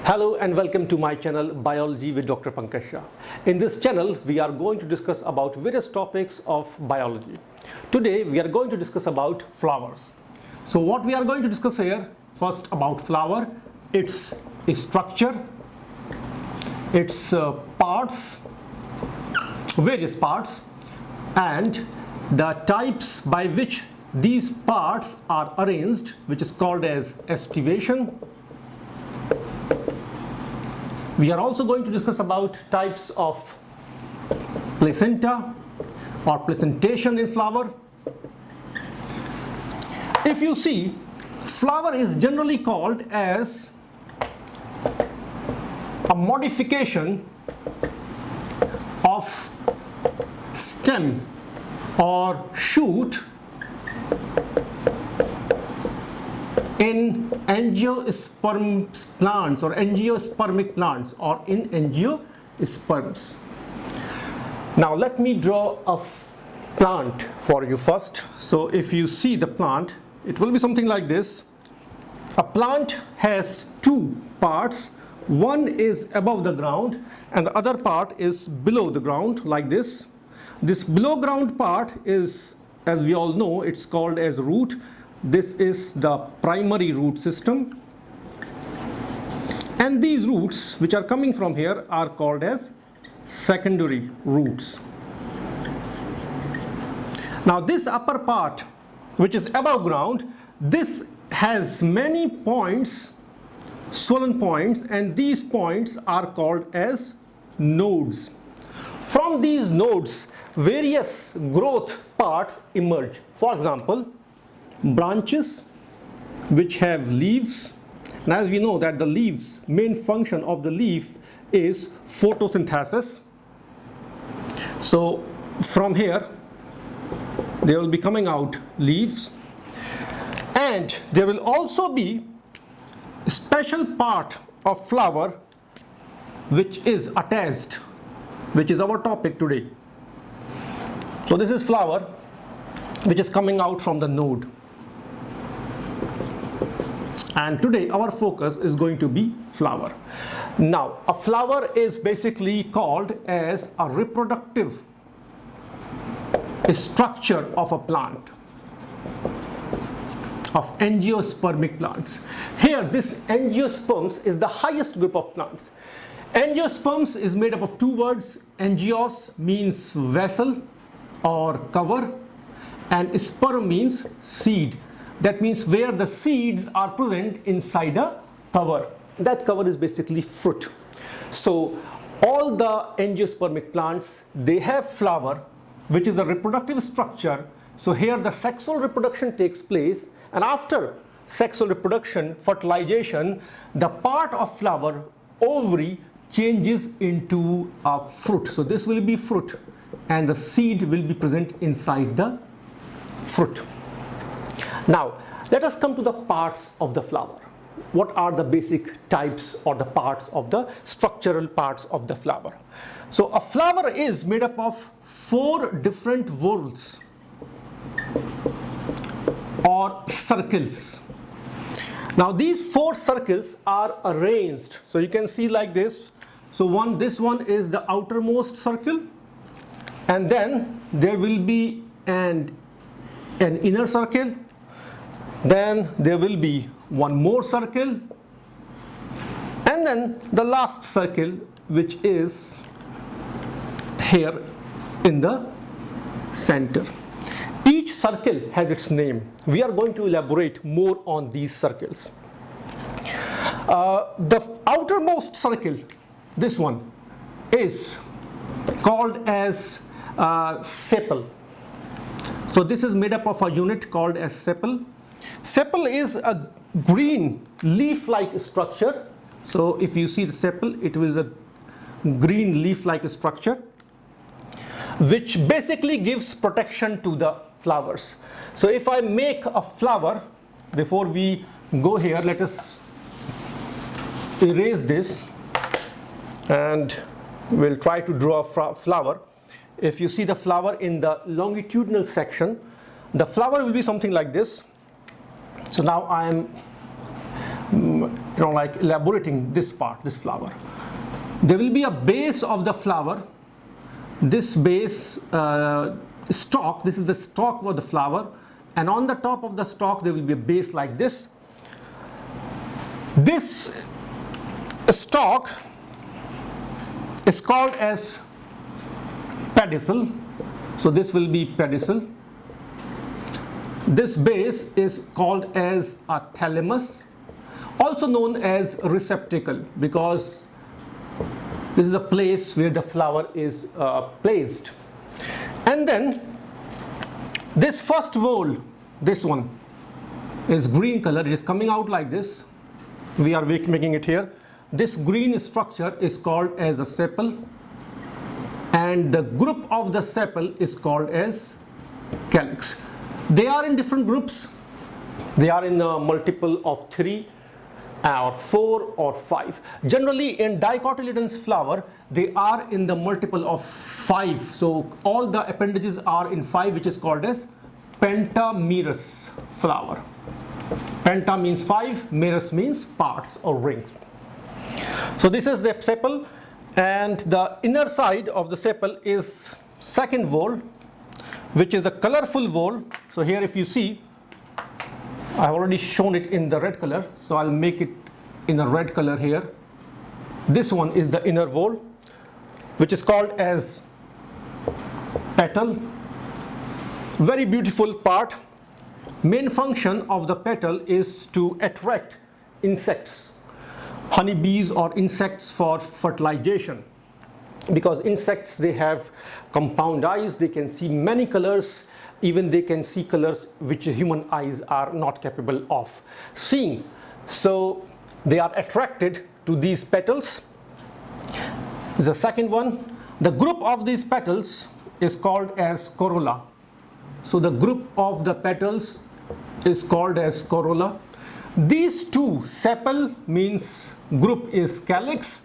Hello and welcome to my channel Biology with Dr. Pankaj Shah. In this channel we are going to discuss about various topics of biology. Today we are going to discuss about flowers. So what we are going to discuss here, first about flower, its structure, its parts, various parts, and the types by which these parts are arranged, which is called as estivation. We are also going to discuss about types of placenta or placentation in flower. If you see, flower is generally called as a modification of stem or shoot in angiosperm plants or angiospermic plants or in angiosperms. Now let me draw a plant for you first. So if you see the plant, it will be something like this. A plant has two parts. One is above the ground and the other part is below the ground, like this. This below ground part is, as we all know, it's called as root. This is the primary root system, and these roots which are coming from here are called as secondary roots. Now this upper part, which is above ground, this has many points, swollen points, and these points are called as nodes. From these nodes various growth parts emerge. For example, branches which have leaves, and as we know that the leaves, main function of the leaf is photosynthesis. So from here there will be coming out leaves, and there will also be a special part of flower which is attached, which is our topic today. So this is flower which is coming out from the node. And today our focus is going to be flower. Now a flower is basically called as a reproductive structure of a plant, of angiospermic plants. Here this angiosperms is the highest group of plants. Angiosperms is made up of two words. Angios means vessel or cover, and sperm means seed. That means where the seeds are present inside a cover. That cover is basically fruit. So all the angiospermic plants, they have flower, which is a reproductive structure. So here the sexual reproduction takes place, and after sexual reproduction, fertilization, the part of flower, ovary, changes into a fruit. So this will be fruit, and the seed will be present inside the fruit. Now let us come to the parts of the flower. What are the basic types or the parts of the structural parts of the flower? So a flower is made up of four different whorls or circles. Now these four circles are arranged. So you can see like this. So this one is the outermost circle, and then there will be an inner circle. Then there will be one more circle, and then the last circle, which is here in the center. Each circle has its name. We are going to elaborate more on these circles. The outermost circle, this one, is called as sepal. So this is made up of a unit called as sepal. Sepal is a green leaf-like structure. So if you see the sepal, it is a green leaf-like structure which basically gives protection to the flowers. So if I make a flower, before we go here, let us erase this and we'll try to draw a flower. If you see the flower in the longitudinal section, the flower will be something like this. So now I am like elaborating this part, this flower. There will be a base of the flower. This base stalk, this is the stalk of the flower, and on the top of the stalk there will be a base like this. This stalk is called as pedicel. So this will be pedicel. This base is called as a thalamus, also known as receptacle, because this is a place where the flower is placed. And then this first whorl, this one is green color. It is coming out like this. We are making it here. This green structure is called as a sepal, and the group of the sepal is called as calyx. They are in different groups. They are in a multiple of 3 or 4 or 5. Generally in dicotyledonous flower they are in the multiple of 5. So all the appendages are in 5, which is called as pentamerous flower. Penta means 5, merous means parts or rings. So this is the sepal, and the inner side of the sepal is second whorl, which is a colorful whorl. So here if you see, I have already shown it in the red color, so I'll make it in a red color here. This one is the inner whorl, which is called as petal. Very beautiful part. Main function of the petal is to attract insects, honeybees or insects for fertilization, because insects, they have compound eyes, they can see many colors, even they can see colors which human eyes are not capable of seeing. So they are attracted to these petals. The second one, the group of these petals is called as corolla. So the group of the petals is called as corolla. These two, sepal means group is calyx,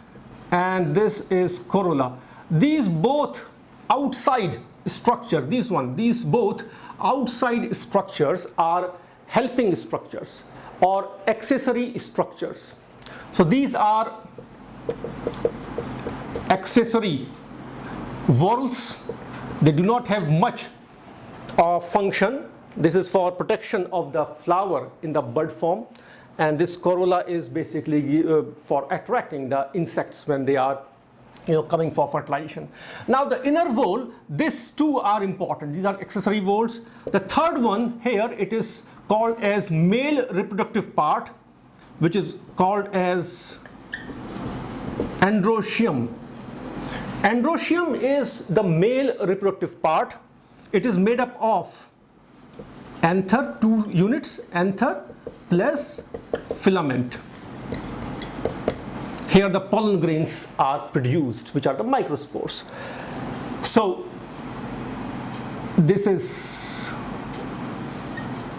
and this is corolla. These both outside structure, these both outside structures are helping structures or accessory structures. So these are accessory whorls. They do not have much function. This is for protection of the flower in the bud form, and this corolla is basically for attracting the insects when they are coming for fertilization. Now the inner whorl, these two are important. These are accessory whorls. The third one here, it is called as male reproductive part, which is called as androecium. Androecium is the male reproductive part. It is made up of anther, 2 units, anther plus filament. Here the pollen grains are produced, which are the microspores. So this is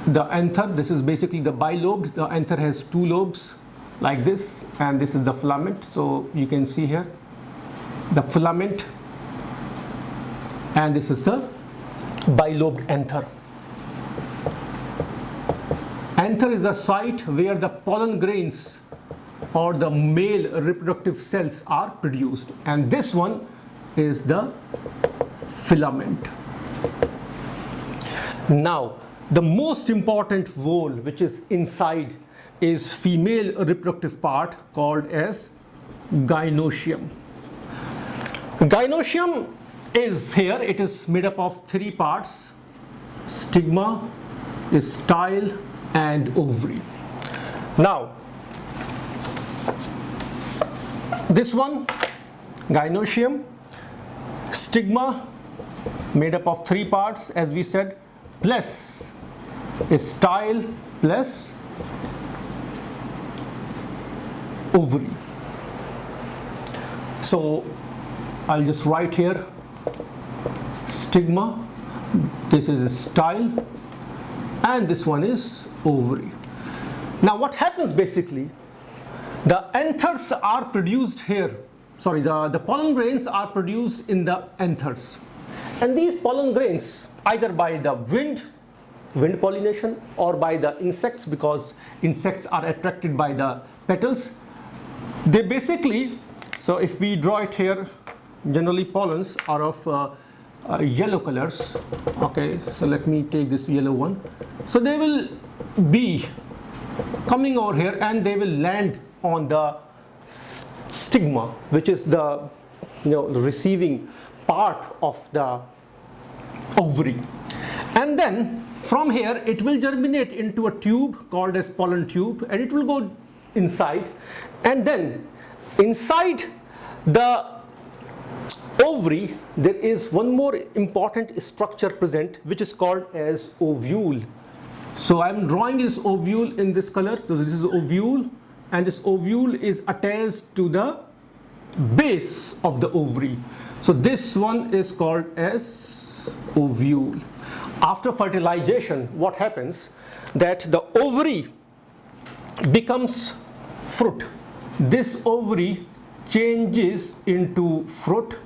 the anther. This is basically the bilobe. The anther has 2 lobes like this, and this is the filament. So you can see here the filament, and this is the bilobed anther. Anther is a site where the pollen grains or the male reproductive cells are produced, and this one is the filament. Now the most important whorl which is inside is female reproductive part called as gynoecium. Gynoecium is here, it is made up of 3 parts: stigma, style, and ovary. Now this one, gynoecium, stigma, made up of 3 parts as we said, plus style plus ovary. So I'll just write here stigma, this is style, and this one is ovary. Now what happens basically, the anthers are produced here, the pollen grains are produced in the anthers, and these pollen grains, either by the wind wind pollination or by the insects, because insects are attracted by the petals. They basically, so if we draw it here, generally pollens are of yellow colors. Okay, so let me take this yellow one. So they will be coming over here and they will land on the stigma, which is the the receiving part of the ovary, and then from here it will germinate into a tube called as pollen tube, and it will go inside, and then inside the ovary there is one more important structure present, which is called as ovule. So I am drawing this ovule in this color. So this is ovule, and this ovule is attached to the base of the ovary. So this one is called as ovule. After fertilization, what happens that the ovary becomes fruit. This ovary changes into fruit.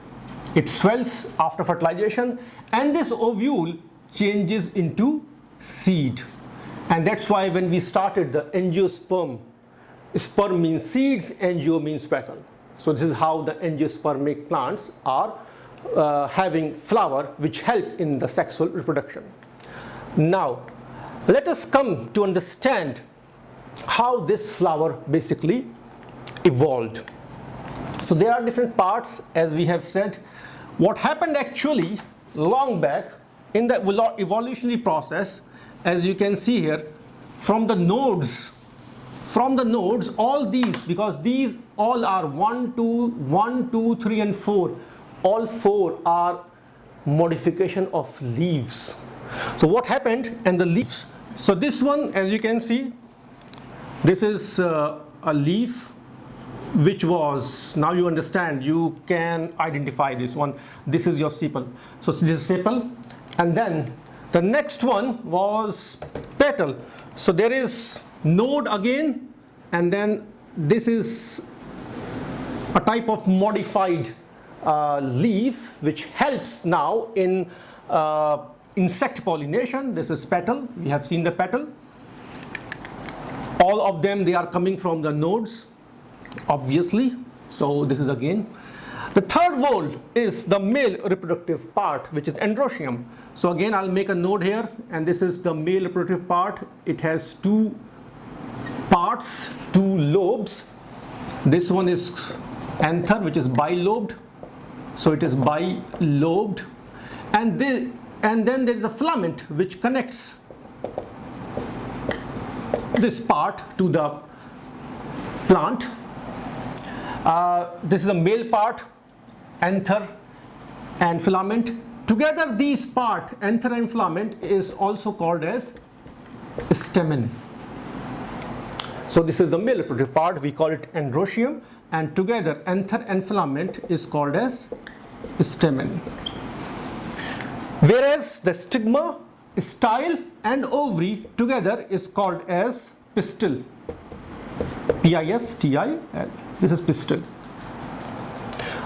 It swells after fertilization, and this ovule changes into seed. And that's why when we started the angiosperm, sperm means seeds, angio means vessel. So this is how the angiospermic plants are having flower, which help in the sexual reproduction. Now let us come to understand how this flower basically evolved. So there are different parts, as we have said. What happened actually long back in the evolutionary process, as you can see here, from the nodes, all these, because these all are 1, 2, 3 and 4, all 4 are modification of leaves. So what happened, and the leaves, so this one, as you can see, this is a leaf which was, now you understand, you can identify this one. This is your sepal. So this is sepal, and then the next one was petal. So there is node again, and then this is a type of modified leaf which helps now in insect pollination. This is petal. We have seen the petal. All of them, they are coming from the nodes, obviously. So this is again. The third whorl is the male reproductive part, which is androecium. So again, I'll make a node here, and this is the male reproductive part. It has 2 parts, 2 lobes. This one is anther, which is bilobed. So it is bilobed, and then there is a filament which connects this part to the plant. This is the male part, anther and filament. Together these part, anther and filament, is also called as stamen. So this is the male reproductive part, we call it androecium, and together anther and filament is called as stamen. Whereas the stigma, style and ovary together is called as pistil. P-I-S-T-I-L. This is pistil.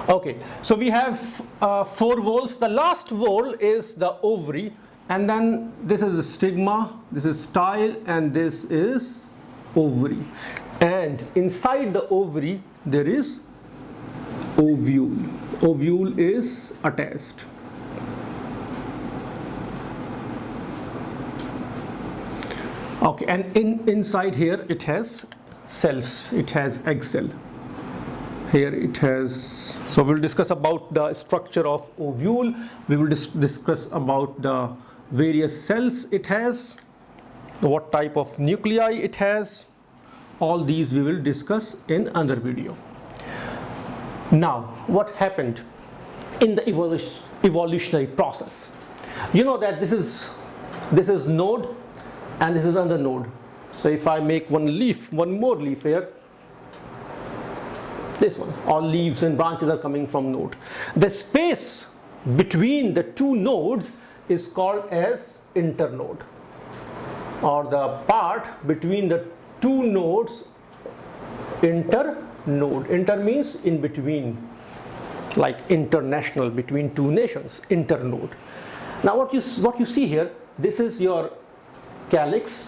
Okay, so we have 4 whorls. The last whorl is the ovary, and then this is the stigma, this is style, and this is ovary. And inside the ovary there is ovule. Ovule is attached. Okay, and inside here it has cells. It has egg cell. Here it has. So we'll discuss about the structure of ovule. We will discuss about the various cells it has, what type of nuclei it has. All these we will discuss in another video. Now, what happened in the evolutionary process? You know that this is node, and this is another node. So if I make one more leaf here, this one, all leaves and branches are coming from node. The space between the 2 nodes is called as internode, or the part between the 2 nodes, internode. Inter means in between, like international, between 2 nations, internode. Now what you see here, this is your calyx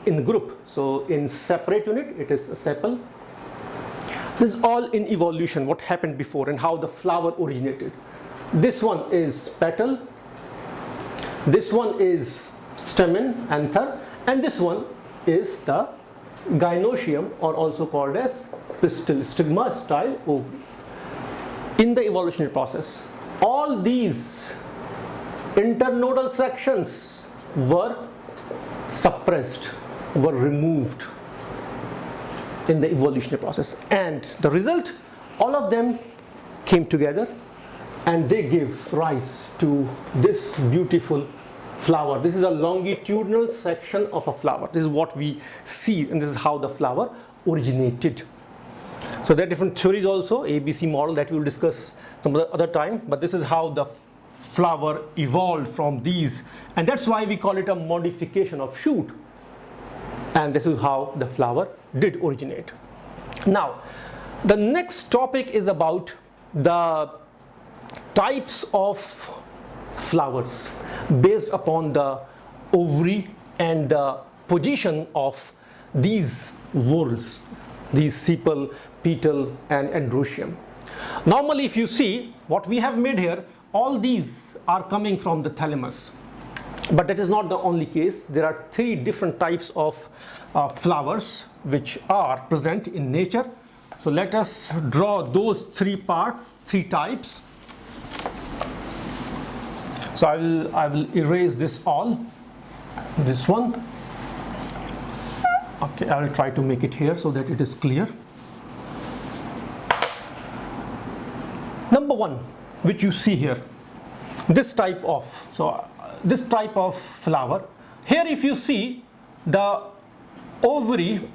in group. So in separate unit it is a sepal. This is all in evolution, what happened before and how the flower originated. This one is petal, this one is stamen, anther, and this one is the gynoecium, or also called as pistil, stigma style ovary. In the evolutionary process, all these internodal sections were suppressed, were removed in the evolutionary process, and the result, all of them came together and they gave rise to this beautiful flower. This is a longitudinal section of a flower. This is what we see, and this is how the flower originated. So there are different theories also, ABC model, that we will discuss some other time, but this is how the flower evolved from these, and that's why we call it a modification of shoot, and this is how the flower did originate. Now the next topic is about the types of flowers based upon the ovary and the position of these whorls, these sepal, petal and androecium. Normally if you see what we have made here, all these are coming from the thalamus, but that is not the only case. There are 3 different types of flowers which are present in nature. So let us draw those 3 parts, 3 types. So I will erase this all, this one. Okay, I will try to make it here so that it is clear. Number 1, which you see here, this type of flower. Here if you see, the ovary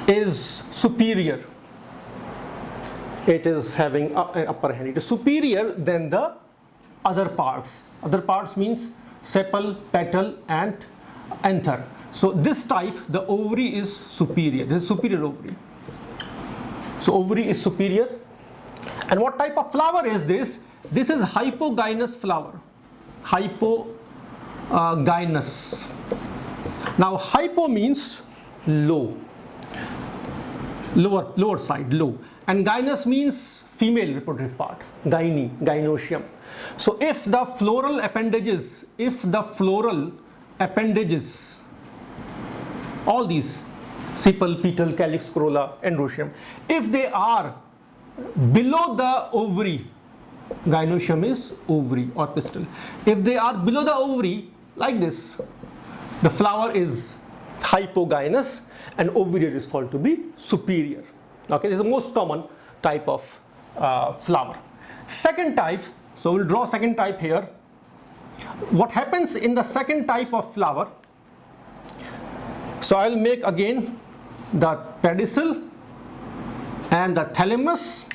is superior. It is having an upper hand. It is superior than the other parts. Other parts means sepal, petal and anther. So this type, the ovary is superior. This is superior ovary. So ovary is superior. And what type of flower is this? This is hypogynous flower. Hypogynous. Now hypo means low, lower side, low, and gynous means female reproductive part, gynoecium. So if the floral appendages, all these sepal, petal, calyx, corolla, androecium, if they are below the ovary, gynoecium is ovary or pistil. If they are below the ovary, like this, the flower is hypogynous and ovary is called to be superior. Okay, this is the most common type of flower. Second type, so we'll draw second type here. What happens in the second type of flower? So I'll make again the pedicel and the thalamus,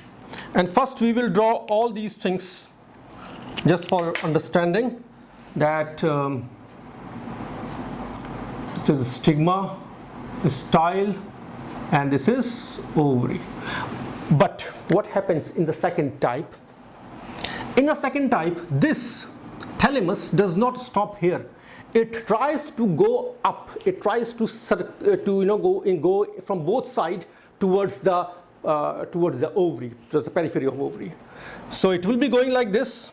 and first we will draw all these things just for understanding that this is stigma, style, and this is ovary. But what happens in the second type? In the second type, this thalamus does not stop here. It tries to go up. It tries to go from both sides towards the ovary, to the periphery of ovary. So it will be going like this,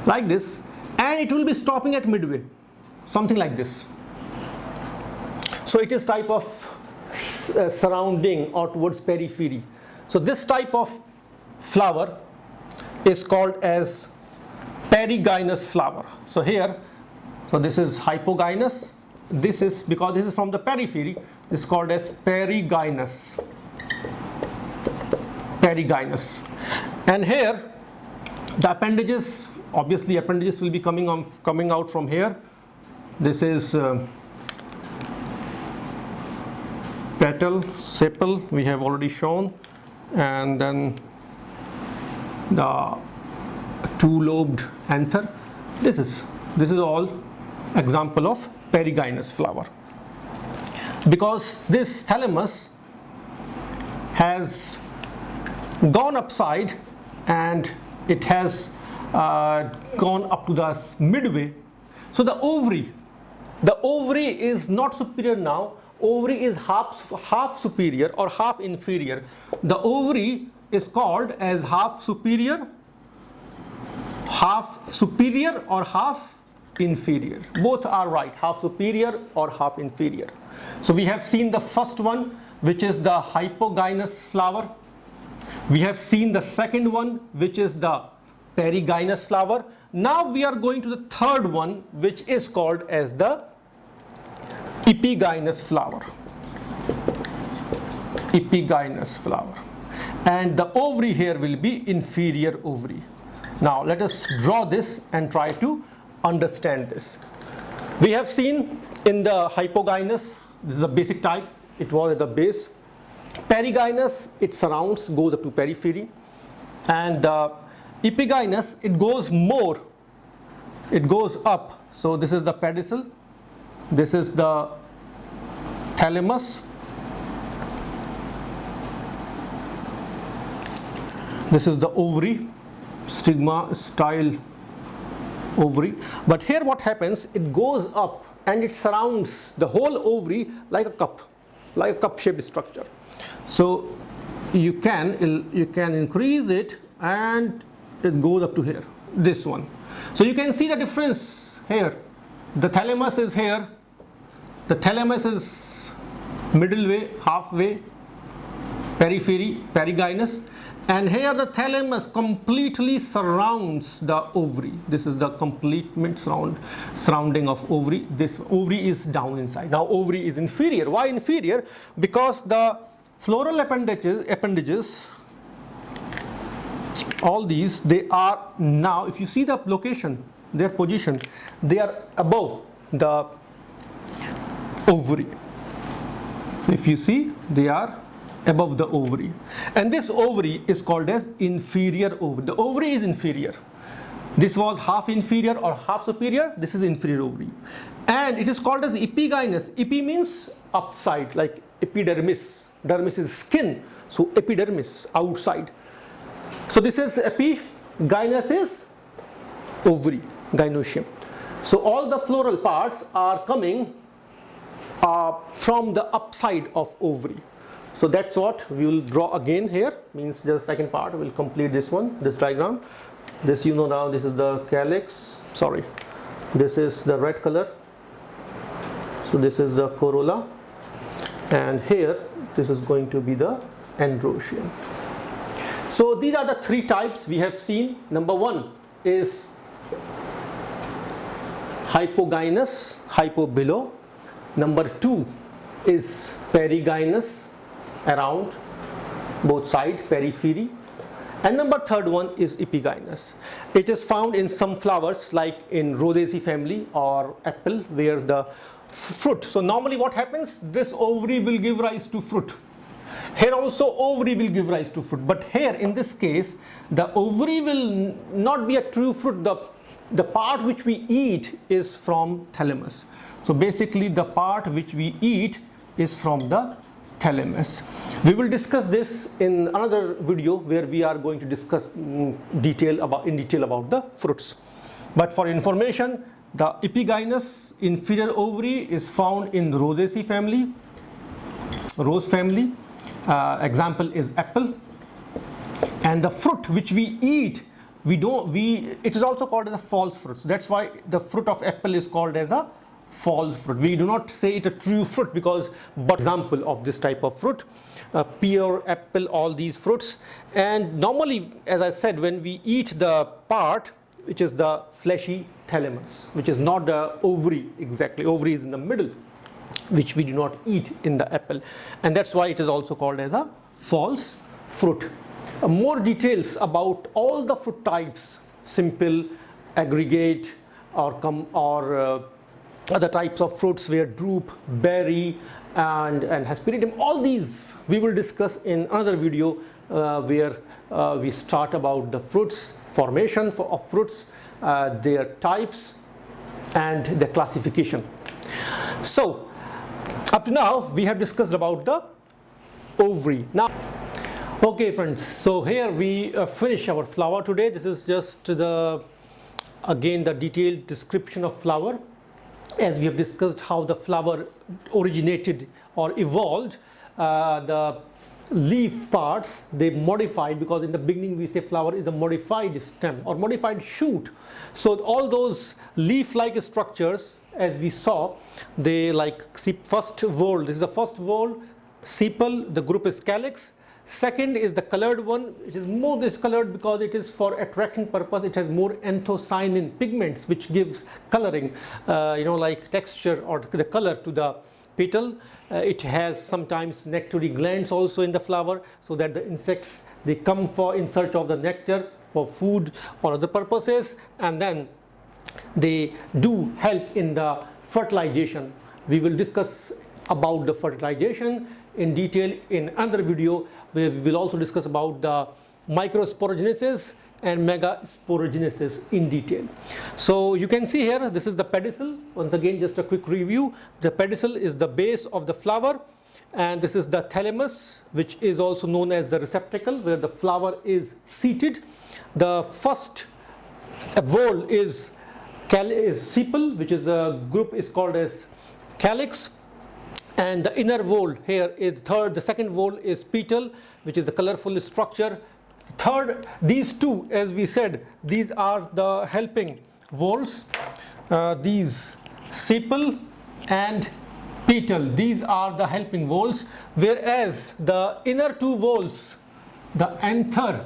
and it will be stopping at midway, something like this. So it is type of surrounding or towards periphery. So this type of flower is called as perigynous flower. So here, so this is hypogynous. This is, because this is from the periphery, this is called as perigynous. And here the appendages, obviously appendages will be coming out from here. This is petal, sepal, we have already shown, and then the two-lobed anther. This is all example of perigynous flower, because this thalamus has gone upside and it has gone up to the midway. So the ovary is not superior now. Ovary is half superior or half inferior. The ovary is called as half superior or half inferior. Both are right, half superior or half inferior. So we have seen the first one, which is the hypogynous flower. We have seen the second one, which is the perigynous flower. Now we are going to the third one, which is called as the epigynous flower. Epigynous flower. And the ovary here will be inferior ovary. Now let us draw this and try to understand this. We have seen in the hypogynous, this is a basic type, it was at the base. Perigynous, it surrounds, goes up to periphery. And the epigynous, it goes more, it goes up. So this is the pedicel, this is the thalamus, this is the ovary, stigma style ovary. But here what happens, it goes up and it surrounds the whole ovary like a cup shaped structure. So you can increase it and it goes up to here, this one. So you can see the difference here. The thalamus is here, the thalamus is middle way, halfway, periphery, perigynous, and here the thalamus completely surrounds the ovary. This is the complete surrounding of ovary. This ovary is down inside. Now ovary is inferior. Why inferior? Because the floral appendages, all these, they are now, if you see the location, their position, they are above the ovary. So if you see, they are above the ovary, and this ovary is called as inferior ovary. The ovary is inferior. This was half inferior or half superior. This is inferior ovary, and it is called as epigynous. Epi means upside, like epidermis. Dermis is skin, so epidermis, outside. So this is epigynous is ovary, gynoecium. So all the floral parts are coming from the upside of ovary. So that's what we will draw again here, means the second part will complete this one, this diagram. This, you know now, this is the calyx, sorry, this is the red color. So this is the corolla, and here this is going to be the androecium. So these are the three types we have seen. Number one is hypogynous, hypo below. Number two is perigynous, around both sides, periphery. And number third one is epigynous. It is found in some flowers like in Rosaceae family or apple, where the fruit. So normally what happens, this ovary will give rise to fruit. Here also ovary will give rise to fruit, but here in this case the ovary will not be a true fruit. The part which we eat is from thalamus. So basically the part which we eat is from the thalamus. We will discuss this in another video where we are going to discuss in detail about the fruits. But for information, the epigynous inferior ovary is found in Rosaceae family, rose family. Example is apple. And the fruit which we eat, it is also called as a false fruit. So that's why the fruit of apple is called as a false fruit. We do not say it a true fruit, because but example of this type of fruit, pear, apple, all these fruits. And normally, as I said, when we eat the part which is the fleshy thalamus, which is not the ovary exactly, ovary is in the middle, which we do not eat in the apple, and that's why it is also called as a false fruit. More details about all the fruit types, simple, aggregate, or other types of fruits where drupe, berry, and hesperidium, all these we will discuss in another video where we start about the fruits, formation of fruits, their types, and their classification. So up to now we have discussed about the ovary. Now Okay friends, so here we finish our flower today. This is just again the detailed description of flower, as we have discussed how the flower originated or evolved. The leaf parts they modified, because in the beginning we say flower is a modified stem or modified shoot. So all those leaf-like structures, as we saw, they like see first whorl. This is the first whorl, sepal. The group is Calyx. Second is the colored one, which is more discolored because it is for attraction purpose. It has more anthocyanin pigments, which gives coloring, like texture or the color to the petal. It has sometimes nectary glands also in the flower, so that the insects they come in search of the nectar for food or other purposes, and then they do help in the fertilization. We will discuss about the fertilization in detail in another video, where we will also discuss about the microsporogenesis and megasporogenesis in detail. So you can see here, this is the pedicel. Once again, just a quick review. The pedicel is the base of the flower, and this is the thalamus, which is also known as the receptacle, where the flower is seated. The first whorl is sepal, which is the group is called as Calyx. And the inner whorl here is the second whorl is petal, which is the colorful structure. Third, these two, as we said, these are the helping whorls. These sepal and petal, these are the helping whorls, whereas the inner two whorls, the anther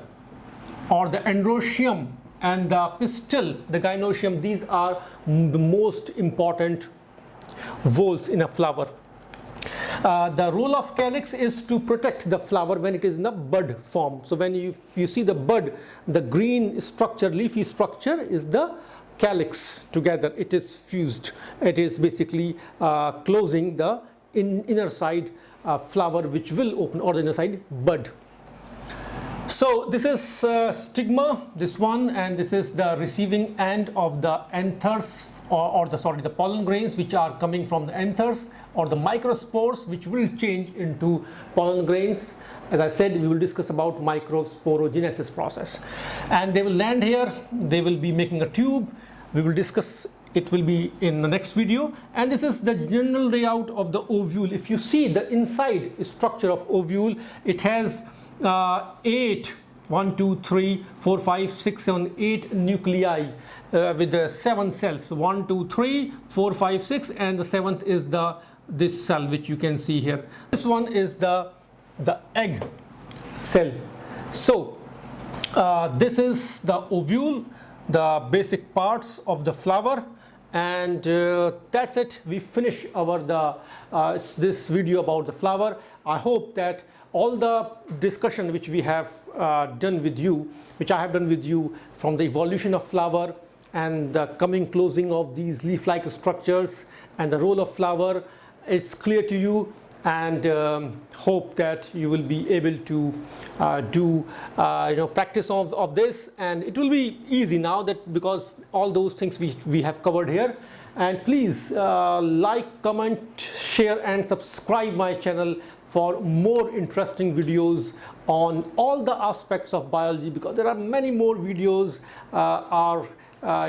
or the androecium and the pistil, the gynoecium, these are the most important whorls in a flower. The role of calyx is to protect the flower when it is in the bud form. So when you see the bud, the green structure, leafy structure is the calyx together. It is fused. It is basically closing the inner side flower, which will open, or the inner side bud. So this is stigma, this one, and this is the receiving end of the anthers, or the pollen grains, which are coming from the anthers, or the microspores, which will change into pollen grains. As I said, we will discuss about microsporogenesis process, and they will land here. They will be making a tube. We will discuss it, will be in the next video. And this is the general layout of the ovule. If you see the inside structure of ovule, it has 8 nuclei with the 7 cells. 1, 2, 3, 4, 5, 6, and the 7th is this cell, which you can see here. This one is the egg cell. So this is the ovule, the basic parts of the flower, and that's it. We finish this video about the flower. I hope that all the discussion which we have done with you, which I have done with you, from the evolution of flower and the coming closing of these leaf-like structures and the role of flower, is clear to you, and hope that you will be able to do practice of this, and it will be easy now, that because all those things we have covered here. And please like, comment, share and subscribe my channel for more interesting videos on all the aspects of biology, because there are many more videos are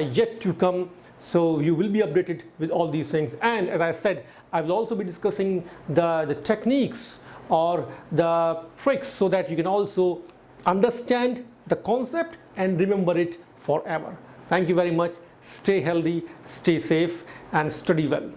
yet to come. So you will be updated with all these things. And as I said, I will also be discussing the techniques or the tricks, so that you can also understand the concept and remember it forever. Thank you very much. Stay healthy, stay safe, and study well.